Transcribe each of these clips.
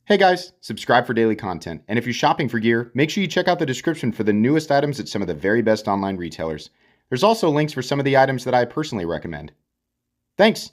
Hey guys, subscribe for daily content, and if you're shopping for gear, make sure you check out the description for the newest items at some of the very best online retailers. There's also links for some of the items that I personally recommend. Thanks!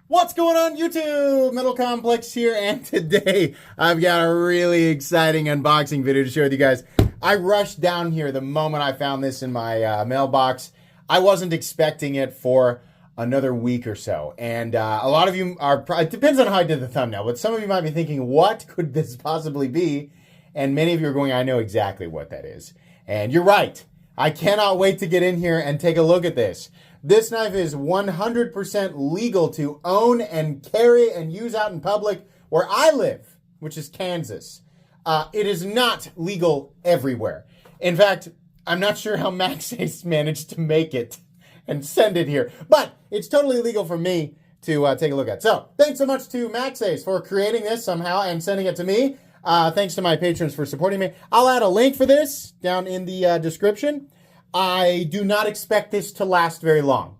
What's going on YouTube? Metal Complex here, and today I've got a really exciting unboxing video to share with you guys. I rushed down here the moment I found this in my mailbox. I wasn't expecting it for another week or so, and a lot of you are, it depends on how I did the thumbnail, but some of you might be thinking, what could this possibly be? And many of you are going, I know exactly what that is. And you're right. I cannot wait to get in here and take a look at this. This knife is 100% legal to own and carry and use out in public where I live, which is Kansas. It is not legal everywhere. In fact, I'm not sure how Maxace managed to make it and send it here, but it's totally legal for me to take a look at. So thanks so much to Maxace for creating this somehow and sending it to me. Thanks to my patrons for supporting me. I'll add a link for this down in the description. I do not expect this to last very long.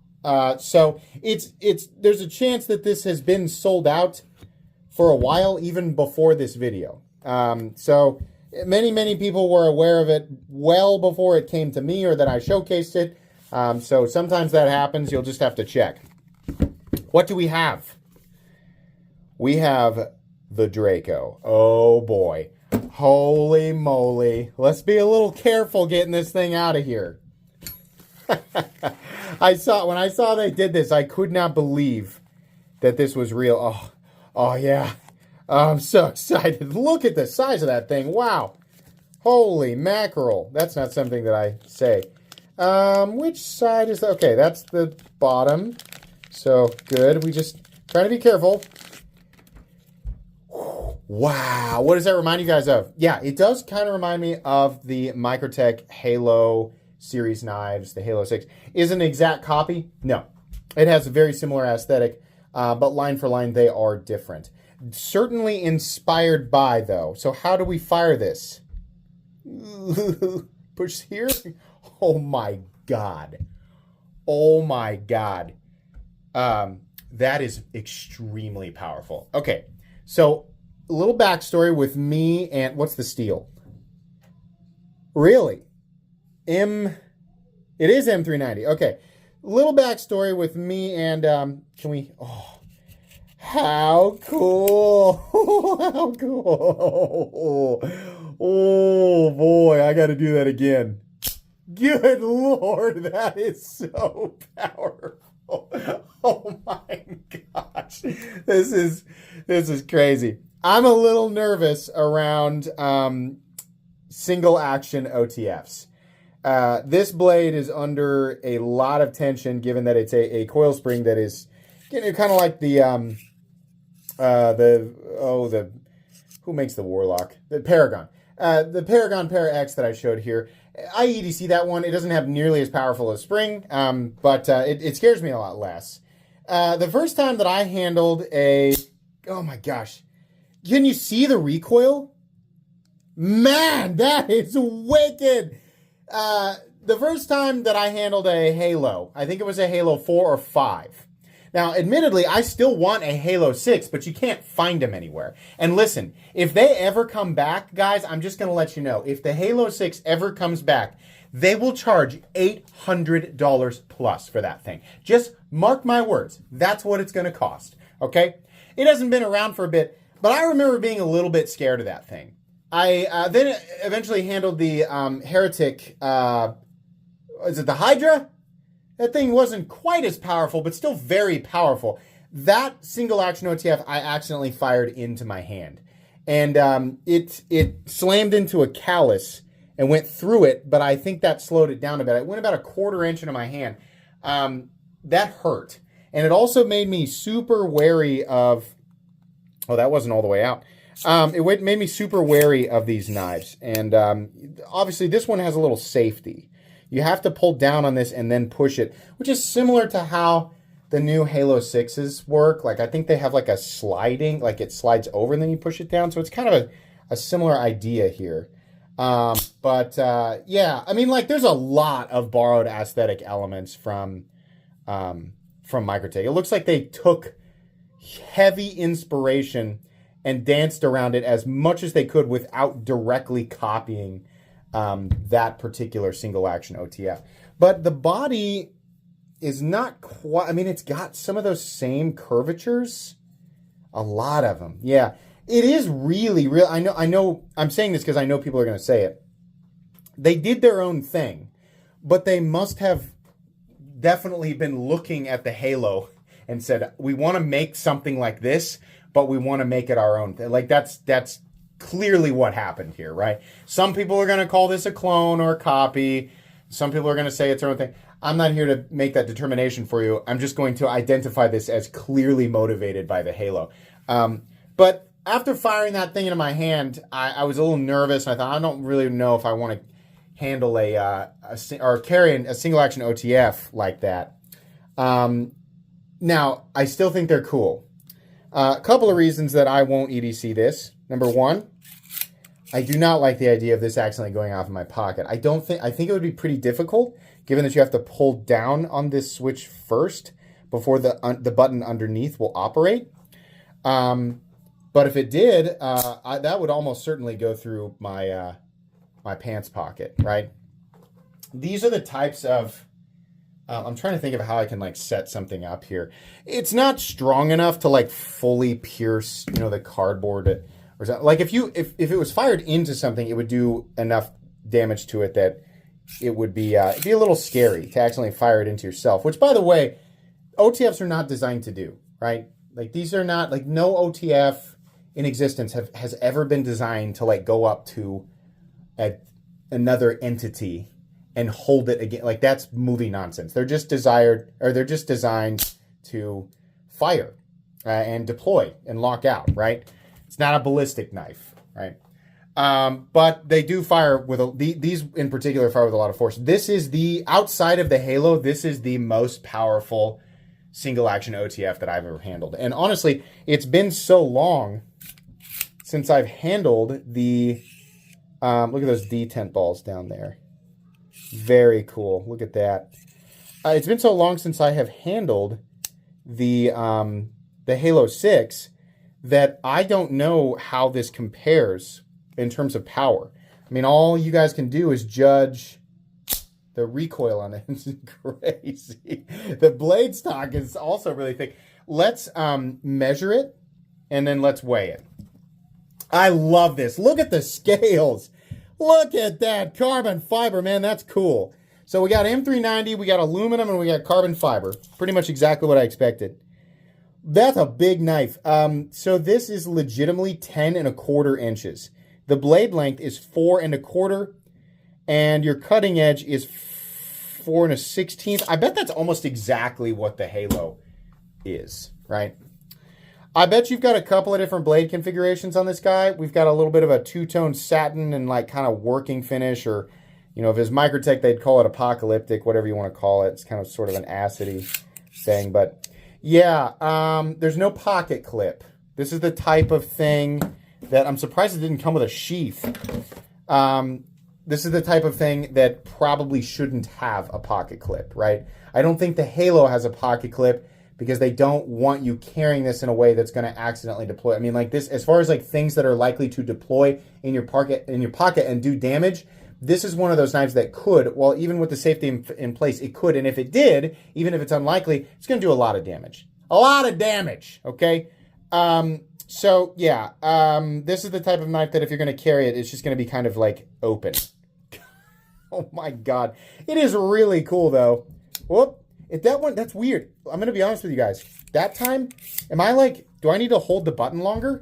So there's a chance that this has been sold out for a while, even before this video. So many people were aware of it well before it came to me or that I showcased it. So sometimes that happens. You'll just have to check. What do we have? We have the Draco. Oh boy. Holy moly. Let's be a little careful getting this thing out of here. When I saw they did this, I could not believe that this was real. Oh yeah. I'm so excited. Look at the size of that thing. Wow. Holy mackerel. That's not something that I say. Which side is that? Okay, that's the bottom. So good. We just try to be careful. Wow. What does that remind you guys of? Yeah, it does kind of remind me of the Microtech Halo series knives, the Halo 6. Is it an exact copy? No. It has a very similar aesthetic, but line for line, they are different. Certainly inspired by, though. So how do we fire this? Push here. Oh my God. Oh my God. That is extremely powerful. Okay, so a little backstory with me and what's the steel? Really? It is M390. Okay, little backstory with me and can we? Oh, how cool! How cool! Oh boy, I got to do that again. Good Lord, that is so powerful. Oh my gosh. This is crazy. I'm a little nervous around single action OTFs. This blade is under a lot of tension given that it's a coil spring that is kind of like who makes the Warlock? The Paragon. The Paragon Para X that I showed here. I EDC that one. It doesn't have nearly as powerful a spring, but it scares me a lot less. The first time that I handled oh my gosh. Can you see the recoil? Man, that is wicked. The first time that I handled a Halo, I think it was a Halo 4 or 5. Now, admittedly, I still want a Halo 6, but you can't find them anywhere. And listen, if they ever come back, guys, I'm just going to let you know, if the Halo 6 ever comes back, they will charge $800 plus for that thing. Just mark my words. That's what it's going to cost, okay? It hasn't been around for a bit, but I remember being a little bit scared of that thing. I then eventually handled the Heretic, is it the Hydra? That thing wasn't quite as powerful, but still very powerful. That single action OTF I accidentally fired into my hand. And it slammed into a callus and went through it, but I think that slowed it down a bit. It went about a quarter inch into my hand. That hurt. And it also made me super wary of... Oh, that wasn't all the way out. It made me super wary of these knives. And obviously this one has a little safety. You have to pull down on this and then push it, which is similar to how the new Halo 6s work. Like, I think they have like a sliding, like it slides over and then you push it down. So it's kind of a similar idea here. Yeah, I mean, like, there's a lot of borrowed aesthetic elements from Microtech. It looks like they took heavy inspiration and danced around it as much as they could without directly copying that particular single action OTF. But the body is not quite, I mean, it's got some of those same curvatures. A lot of them. Yeah. It is really real. I know, I'm saying this because I know people are going to say it. They did their own thing, but they must have definitely been looking at the Halo and said, we want to make something like this, but we want to make it our own. Like that's clearly what happened here, right? Some people are going to call this a clone or a copy. Some people are going to say it's their own thing. I'm not here to make that determination for you. I'm just going to identify this as clearly motivated by the Halo. But after firing that thing into my hand, I was a little nervous. I thought, I don't really know if I want to handle or carry a single action OTF like that. Now, I still think they're cool. A couple of reasons that I won't EDC this. Number one, I do not like the idea of this accidentally going off in my pocket. I think it would be pretty difficult, given that you have to pull down on this switch first before the button underneath will operate. But if it did, that would almost certainly go through my my pants pocket, right? These are the types of, I'm trying to think of how I can like set something up here. It's not strong enough to like fully pierce, the cardboard or something. Like if it was fired into something, it would do enough damage to it that it would be it'd be a little scary to accidentally fire it into yourself, which by the way, OTFs are not designed to do, right? Like these are not, like no OTF in existence has ever been designed to like go up to another entity and hold it again. Like that's movie nonsense. They're just designed to fire and deploy and lock out, right? It's not a ballistic knife, right? But they do fire with these in particular fire with a lot of force. This is outside of the Halo, this is the most powerful single action OTF that I've ever handled. And honestly, it's been so long since I've handled the, look at those detent balls down there. Very cool. Look at that. It's been so long since I have handled the Halo 6 that I don't know how this compares in terms of power. I mean, all you guys can do is judge the recoil on it. It's crazy. The blade stock is also really thick. Let's measure it and then let's weigh it. I love this. Look at the scales. Look at that carbon fiber, man. That's cool. So we got M390, we got aluminum, and we got carbon fiber. Pretty much exactly what I expected. That's a big knife. So this is legitimately 10¼ inches. The blade length is 4¼ and your cutting edge is 4⁻16. I bet that's almost exactly what the Halo is, right? I bet you've got a couple of different blade configurations on this guy. We've got a little bit of a two-tone satin and like kind of working finish, or if it's Microtech, they'd call it apocalyptic, whatever you want to call it. It's kind of sort of an acidy thing, but yeah, there's no pocket clip. This is the type of thing that I'm surprised it didn't come with a sheath. This is the type of thing that probably shouldn't have a pocket clip, right? I don't think the Halo has a pocket clip because they don't want you carrying this in a way that's going to accidentally deploy. I mean, like this, as far as like things that are likely to deploy in your pocket and do damage, this is one of those knives that could, well, even with the safety in place, it could. And if it did, even if it's unlikely, it's going to do a lot of damage. A lot of damage, okay? So, yeah, this is the type of knife that if you're going to carry it, it's just going to be kind of like open. Oh, my God. It is really cool, though. Whoop. That's weird. I'm going to be honest with you guys. That time, do I need to hold the button longer?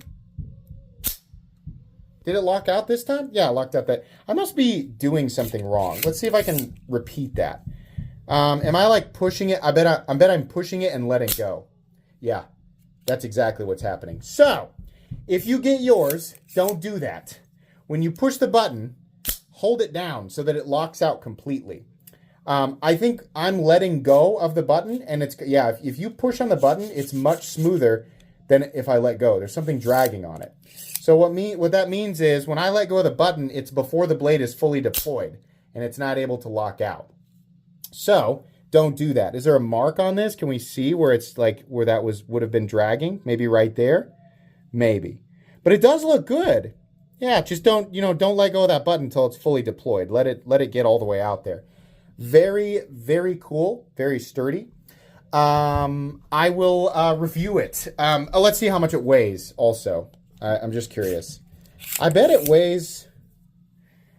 Did it lock out this time? Yeah, it locked out that. I must be doing something wrong. Let's see if I can repeat that. Am I like pushing it? I bet I'm pushing it and letting go. Yeah, that's exactly what's happening. So, if you get yours, don't do that. When you push the button, hold it down so that it locks out completely. I think I'm letting go of the button, and if you push on the button, it's much smoother than if I let go. There's something dragging on it. So what that means is when I let go of the button, it's before the blade is fully deployed, and it's not able to lock out. So don't do that. Is there a mark on this? Can we see where it's like where that would have been dragging? Maybe right there? Maybe. But it does look good. Yeah, just don't let go of that button until it's fully deployed. Let it get all the way out there. Very, very cool. Very sturdy. I will review it. Let's see how much it weighs also. I'm just curious. I bet it weighs...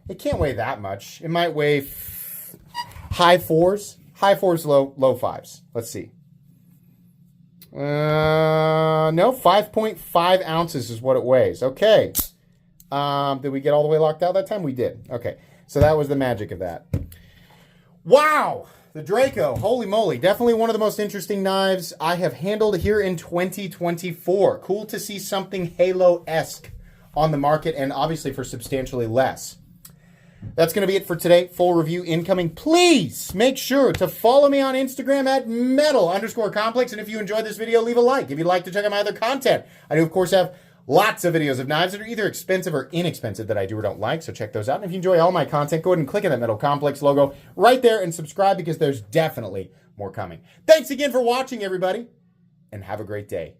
It can't weigh that much. It might weigh high fours. High fours, low fives. Let's see. No, 5.5 ounces is what it weighs. Okay. Did we get all the way locked out that time? We did. Okay. So that was the magic of that. Wow. The Draco. Holy moly. Definitely one of the most interesting knives I have handled here in 2024. Cool to see something Halo-esque on the market, and obviously for substantially less. That's going to be it for today. Full review incoming. Please make sure to follow me on Instagram at metal_complex. And if you enjoyed this video, leave a like. If you'd like to check out my other content, I do, of course, have lots of videos of knives that are either expensive or inexpensive that I do or don't like. So check those out. And if you enjoy all my content, go ahead and click on that Metal Complex logo right there and subscribe, because there's definitely more coming. Thanks again for watching, everybody, and have a great day.